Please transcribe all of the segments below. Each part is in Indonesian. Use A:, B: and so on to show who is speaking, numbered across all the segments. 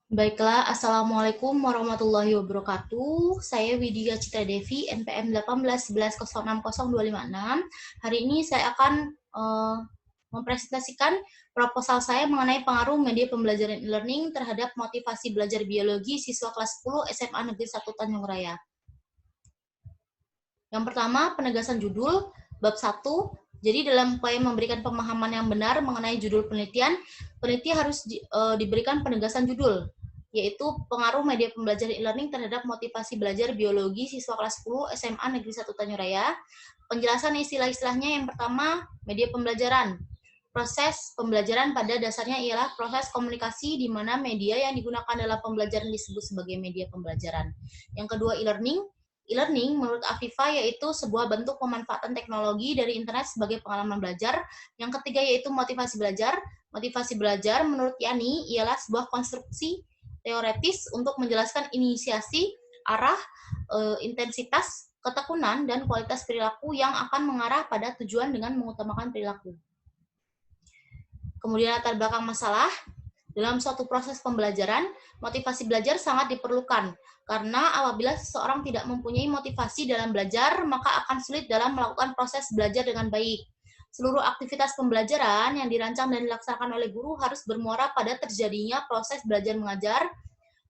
A: Baiklah, Assalamualaikum warahmatullahi wabarakatuh. Saya Widya Citra Devi, NPM 1811060256. Hari ini saya akan mempresentasikan proposal saya mengenai pengaruh media pembelajaran e-learning terhadap motivasi belajar biologi siswa kelas 10 SMA Negeri 1 Tanjung Raya. Yang pertama, penegasan judul, bab 1. Jadi dalam upaya memberikan pemahaman yang benar mengenai judul penelitian, peneliti harus diberikan penegasan judul, yaitu pengaruh media pembelajaran e-learning terhadap motivasi belajar biologi siswa kelas 10 SMA Negeri 1 Tanjung Raya. Penjelasan istilah-istilahnya, yang pertama, media pembelajaran. Proses pembelajaran pada dasarnya ialah proses komunikasi di mana media yang digunakan dalam pembelajaran disebut sebagai media pembelajaran. Yang kedua, e-learning. E-learning menurut Afifa yaitu sebuah bentuk pemanfaatan teknologi dari internet sebagai pengalaman belajar. Yang ketiga yaitu motivasi belajar. Motivasi belajar menurut Yani ialah sebuah konstruksi teoretis untuk menjelaskan inisiasi, arah, intensitas, ketekunan, dan kualitas perilaku yang akan mengarah pada tujuan dengan mengutamakan perilaku. Kemudian latar belakang masalah. Dalam suatu proses pembelajaran, motivasi belajar sangat diperlukan, karena apabila seseorang tidak mempunyai motivasi dalam belajar, maka akan sulit dalam melakukan proses belajar dengan baik. Seluruh aktivitas pembelajaran yang dirancang dan dilaksanakan oleh guru harus bermuara pada terjadinya proses belajar mengajar.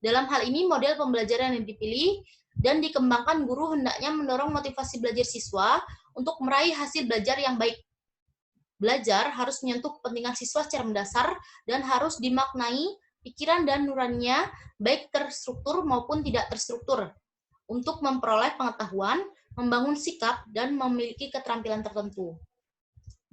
A: Dalam hal ini, model pembelajaran yang dipilih dan dikembangkan guru hendaknya mendorong motivasi belajar siswa untuk meraih hasil belajar yang baik. Belajar harus menyentuh kepentingan siswa secara mendasar dan harus dimaknai pikiran dan nuraninya baik terstruktur maupun tidak terstruktur untuk memperoleh pengetahuan, membangun sikap, dan memiliki keterampilan tertentu.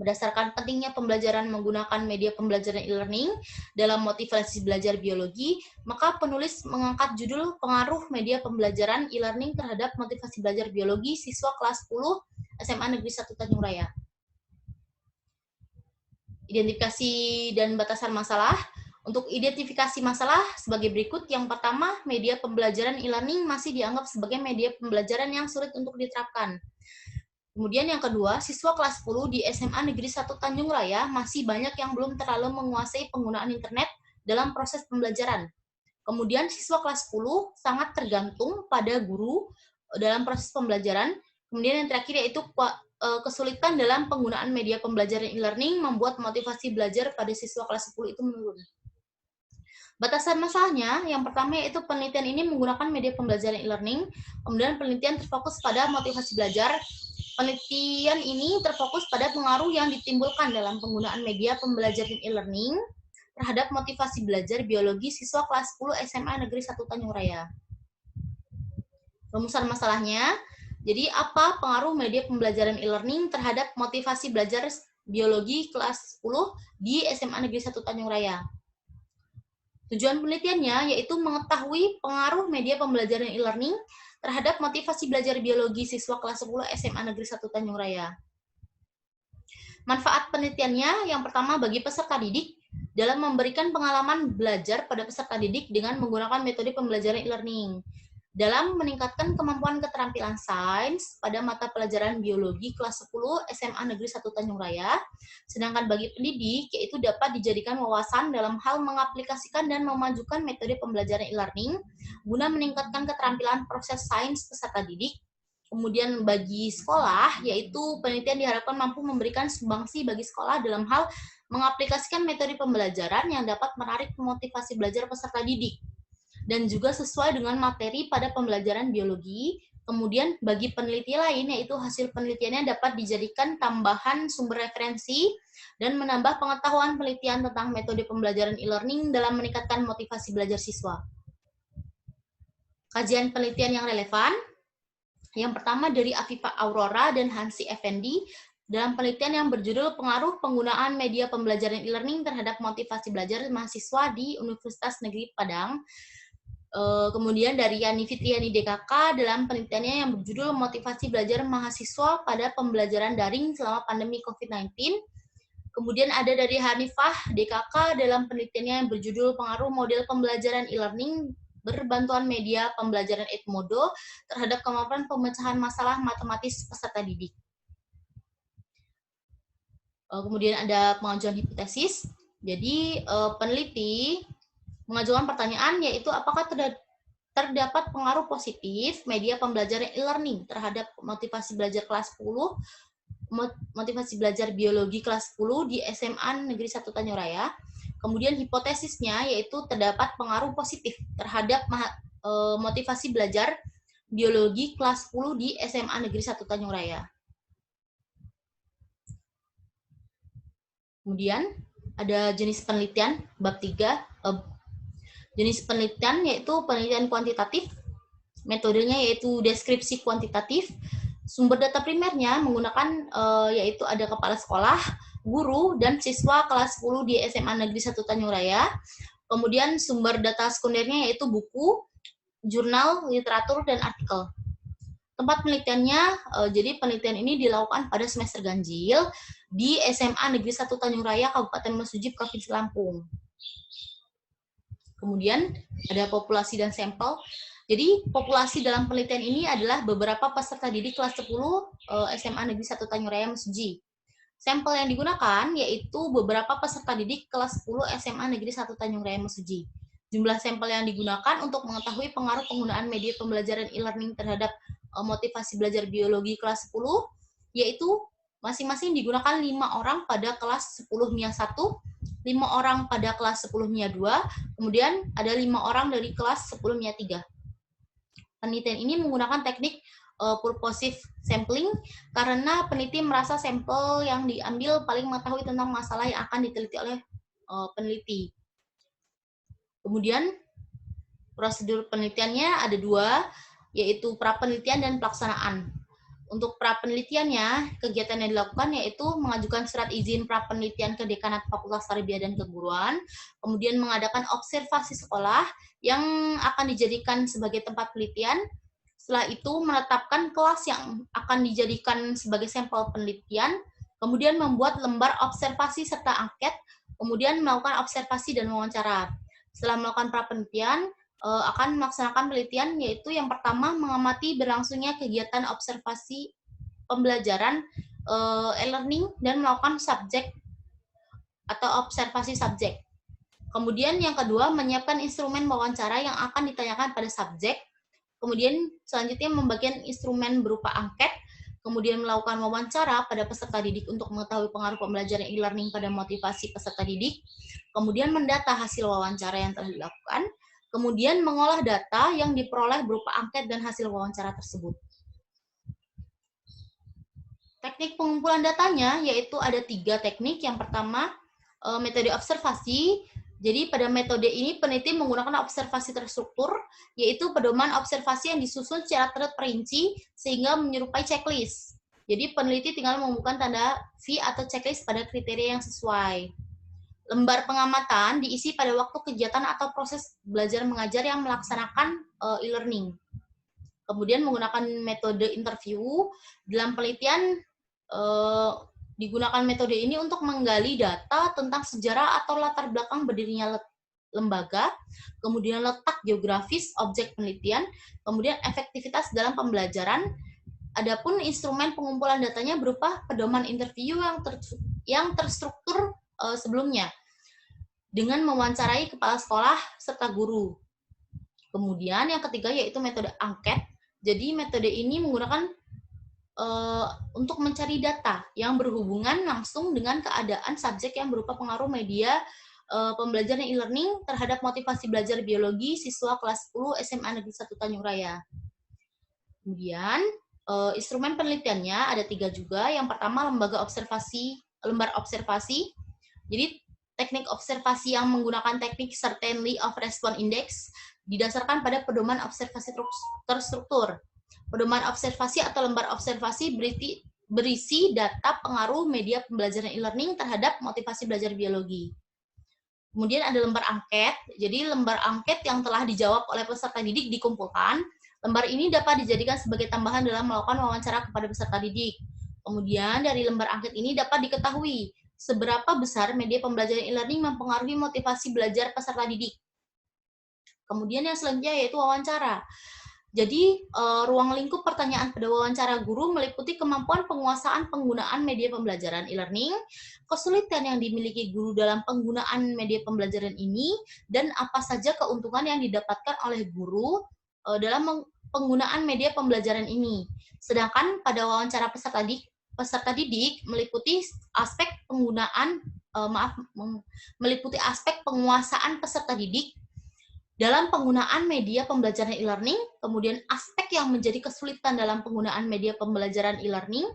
A: Berdasarkan pentingnya pembelajaran menggunakan media pembelajaran e-learning dalam motivasi belajar biologi, maka penulis mengangkat judul pengaruh media pembelajaran e-learning terhadap motivasi belajar biologi siswa kelas 10 SMA Negeri 1 Tanjung Raya. Identifikasi dan batasan masalah. Untuk identifikasi masalah sebagai berikut. Yang pertama, media pembelajaran e-learning masih dianggap sebagai media pembelajaran yang sulit untuk diterapkan. Kemudian yang kedua, siswa kelas 10 di SMA Negeri 1 Tanjung Raya masih banyak yang belum terlalu menguasai penggunaan internet dalam proses pembelajaran. Kemudian siswa kelas 10 sangat tergantung pada guru dalam proses pembelajaran. Kemudian yang terakhir yaitu kesulitan dalam penggunaan media pembelajaran e-learning membuat motivasi belajar pada siswa kelas 10 itu menurun. Batasan masalahnya, yang pertama yaitu penelitian ini menggunakan media pembelajaran e-learning, kemudian penelitian terfokus pada motivasi belajar. Penelitian ini terfokus pada pengaruh yang ditimbulkan dalam penggunaan media pembelajaran e-learning terhadap motivasi belajar biologi siswa kelas 10 SMA Negeri 1 Tanjung Raya. Rumusan masalahnya, jadi apa pengaruh media pembelajaran e-learning terhadap motivasi belajar biologi kelas 10 di SMA Negeri 1 Tanjung Raya? Tujuan penelitiannya yaitu mengetahui pengaruh media pembelajaran e-learning terhadap motivasi belajar biologi siswa kelas 10 SMA Negeri 1 Tanjung Raya. Manfaat penelitiannya yang pertama bagi peserta didik dalam memberikan pengalaman belajar pada peserta didik dengan menggunakan metode pembelajaran e-learning. Dalam meningkatkan kemampuan keterampilan sains pada mata pelajaran biologi kelas 10 SMA Negeri 1 Tanjung Raya, sedangkan bagi pendidik, yaitu dapat dijadikan wawasan dalam hal mengaplikasikan dan memajukan metode pembelajaran e-learning guna meningkatkan keterampilan proses sains peserta didik. Kemudian bagi sekolah, yaitu penelitian diharapkan mampu memberikan sumbangsi bagi sekolah dalam hal mengaplikasikan metode pembelajaran yang dapat menarik motivasi belajar peserta didik dan juga sesuai dengan materi pada pembelajaran biologi. Kemudian bagi peneliti lain, yaitu hasil penelitiannya dapat dijadikan tambahan sumber referensi dan menambah pengetahuan penelitian tentang metode pembelajaran e-learning dalam meningkatkan motivasi belajar siswa. Kajian penelitian yang relevan. Yang pertama dari Afifa Aurora dan Hansi Effendi dalam penelitian yang berjudul Pengaruh Penggunaan Media Pembelajaran e-learning terhadap Motivasi Belajar Mahasiswa di Universitas Negeri Padang. Kemudian dari Yani Fitriani DKK dalam penelitiannya yang berjudul Motivasi Belajar Mahasiswa pada Pembelajaran Daring selama Pandemi COVID-19. Kemudian ada dari Hanifah DKK dalam penelitiannya yang berjudul Pengaruh Model Pembelajaran e-learning berbantuan media pembelajaran Edmodo terhadap kemampuan pemecahan masalah matematis peserta didik. Kemudian ada pengajuan hipotesis. Jadi peneliti mengajukan pertanyaan, yaitu apakah terdapat pengaruh positif media pembelajaran e-learning terhadap motivasi belajar kelas 10, motivasi belajar biologi kelas 10 di SMA Negeri 1 Tanjung Raya. Kemudian hipotesisnya yaitu terdapat pengaruh positif terhadap motivasi belajar biologi kelas 10 di SMA Negeri 1 Tanjung Raya. Kemudian ada jenis penelitian bab 3. Jenis penelitian yaitu penelitian kuantitatif, metodenya yaitu deskripsi kuantitatif. Sumber data primernya menggunakan yaitu ada kepala sekolah, guru, dan siswa kelas 10 di SMA Negeri 1 Tanjung Raya. Kemudian sumber data sekundernya yaitu buku, jurnal, literatur, dan artikel. Tempat penelitiannya, jadi penelitian ini dilakukan pada semester ganjil di SMA Negeri 1 Tanjung Raya, Kabupaten Mesuji, Provinsi Lampung. Kemudian ada populasi dan sampel. Jadi populasi dalam penelitian ini adalah beberapa peserta didik kelas 10 SMA Negeri 1 Tanjung Raya Mesuji. Sampel yang digunakan yaitu beberapa peserta didik kelas 10 SMA Negeri 1 Tanjung Raya Mesuji. Jumlah sampel yang digunakan untuk mengetahui pengaruh penggunaan media pembelajaran e-learning terhadap motivasi belajar biologi kelas 10 yaitu masing-masing digunakan 5 orang pada kelas 10 MIA 1, 5 orang pada kelas 10 MIA 2, kemudian ada 5 orang dari kelas 10 MIA 3. Penelitian ini menggunakan teknik purposive sampling karena peneliti merasa sampel yang diambil paling mengetahui tentang masalah yang akan diteliti oleh peneliti. Kemudian prosedur penelitiannya ada 2, yaitu pra-penelitian dan pelaksanaan. Untuk pra-penelitiannya, kegiatan yang dilakukan yaitu mengajukan surat izin pra-penelitian ke Dekanat Fakultas Tarbiyah dan Keguruan, kemudian mengadakan observasi sekolah yang akan dijadikan sebagai tempat penelitian. Setelah itu menetapkan kelas yang akan dijadikan sebagai sampel penelitian, kemudian membuat lembar observasi serta angket, kemudian melakukan observasi dan wawancara. Setelah melakukan pra-penelitian, akan melaksanakan penelitian, yaitu yang pertama mengamati berlangsungnya kegiatan observasi pembelajaran e-learning dan melakukan subjek atau observasi subjek. Kemudian yang kedua menyiapkan instrumen wawancara yang akan ditanyakan pada subjek. Kemudian selanjutnya membagikan instrumen berupa angket, kemudian melakukan wawancara pada peserta didik untuk mengetahui pengaruh pembelajaran e-learning pada motivasi peserta didik, kemudian mendata hasil wawancara yang telah dilakukan, kemudian mengolah data yang diperoleh berupa angket dan hasil wawancara tersebut. Teknik pengumpulan datanya yaitu ada 3 teknik. Yang pertama, metode observasi. Jadi pada metode ini peneliti menggunakan observasi terstruktur, yaitu pedoman observasi yang disusun secara terperinci sehingga menyerupai checklist. Jadi peneliti tinggal membuka tanda V atau checklist pada kriteria yang sesuai. Lembar pengamatan diisi pada waktu kegiatan atau proses belajar mengajar yang melaksanakan e-learning. Kemudian menggunakan metode interview. Dalam penelitian digunakan metode ini untuk menggali data tentang sejarah atau latar belakang berdirinya lembaga, kemudian letak geografis objek penelitian, kemudian efektivitas dalam pembelajaran. Adapun instrumen pengumpulan datanya berupa pedoman interview yang terstruktur sebelumnya dengan mewawancarai kepala sekolah serta guru. Kemudian yang ketiga yaitu metode angket. Jadi metode ini menggunakan untuk mencari data yang berhubungan langsung dengan keadaan subjek yang berupa pengaruh media pembelajaran e-learning terhadap motivasi belajar biologi siswa kelas 10 SMA Negeri 1 Tanjung Raya. Kemudian instrumen penelitiannya ada 3 juga. Yang pertama lembar observasi. Jadi teknik observasi yang menggunakan teknik Certainty of Response Index didasarkan pada pedoman observasi terstruktur. Pedoman observasi atau lembar observasi berisi data pengaruh media pembelajaran e-learning terhadap motivasi belajar biologi. Kemudian ada lembar angket. Jadi lembar angket yang telah dijawab oleh peserta didik dikumpulkan. Lembar ini dapat dijadikan sebagai tambahan dalam melakukan wawancara kepada peserta didik. Kemudian dari lembar angket ini dapat diketahui seberapa besar media pembelajaran e-learning mempengaruhi motivasi belajar peserta didik. Kemudian yang selanjutnya yaitu wawancara. Jadi, ruang lingkup pertanyaan pada wawancara guru meliputi kemampuan penguasaan penggunaan media pembelajaran e-learning, kesulitan yang dimiliki guru dalam penggunaan media pembelajaran ini, dan apa saja keuntungan yang didapatkan oleh guru dalam penggunaan media pembelajaran ini. Sedangkan pada wawancara peserta didik meliputi aspek penggunaan meliputi aspek penguasaan peserta didik dalam penggunaan media pembelajaran e-learning, kemudian aspek yang menjadi kesulitan dalam penggunaan media pembelajaran e-learning,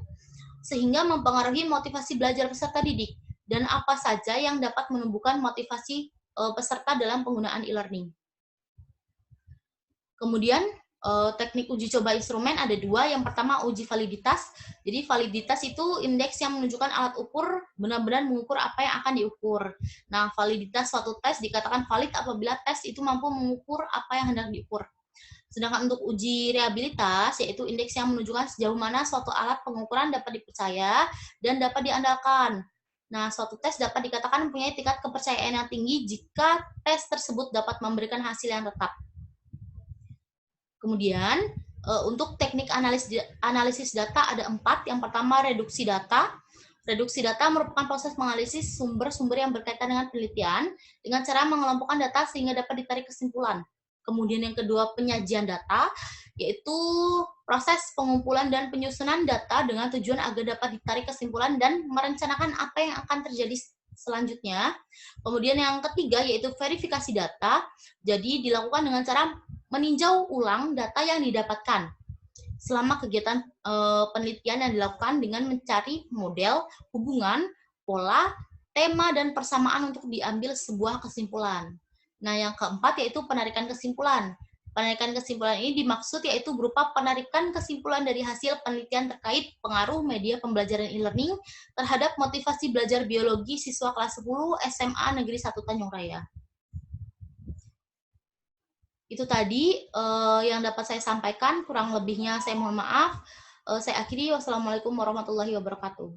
A: sehingga mempengaruhi motivasi belajar peserta didik, dan apa saja yang dapat menumbuhkan motivasi peserta dalam penggunaan e-learning. Kemudian teknik uji coba instrumen ada dua. Yang pertama uji validitas. Jadi validitas itu indeks yang menunjukkan alat ukur benar-benar mengukur apa yang akan diukur. Nah, validitas suatu tes dikatakan valid apabila tes itu mampu mengukur apa yang hendak diukur. Sedangkan untuk uji reliabilitas, yaitu indeks yang menunjukkan sejauh mana suatu alat pengukuran dapat dipercaya dan dapat diandalkan. Nah, suatu tes dapat dikatakan mempunyai tingkat kepercayaan yang tinggi jika tes tersebut dapat memberikan hasil yang tetap. Kemudian, untuk teknik analisis data ada 4. Yang pertama, reduksi data. Reduksi data merupakan proses menganalisis sumber-sumber yang berkaitan dengan penelitian dengan cara mengelompokkan data sehingga dapat ditarik kesimpulan. Kemudian yang kedua, penyajian data, yaitu proses pengumpulan dan penyusunan data dengan tujuan agar dapat ditarik kesimpulan dan merencanakan apa yang akan terjadi selanjutnya. Kemudian yang ketiga, yaitu verifikasi data. Jadi dilakukan dengan cara meninjau ulang data yang didapatkan selama kegiatan penelitian yang dilakukan dengan mencari model, hubungan, pola, tema, dan persamaan untuk diambil sebuah kesimpulan. Nah, yang keempat yaitu penarikan kesimpulan. Penarikan kesimpulan ini dimaksud yaitu berupa penarikan kesimpulan dari hasil penelitian terkait pengaruh media pembelajaran e-learning terhadap motivasi belajar biologi siswa kelas 10 SMA Negeri 1 Tanjung Raya. Itu tadi yang dapat saya sampaikan, kurang lebihnya saya mohon maaf. Saya akhiri, wassalamualaikum warahmatullahi wabarakatuh.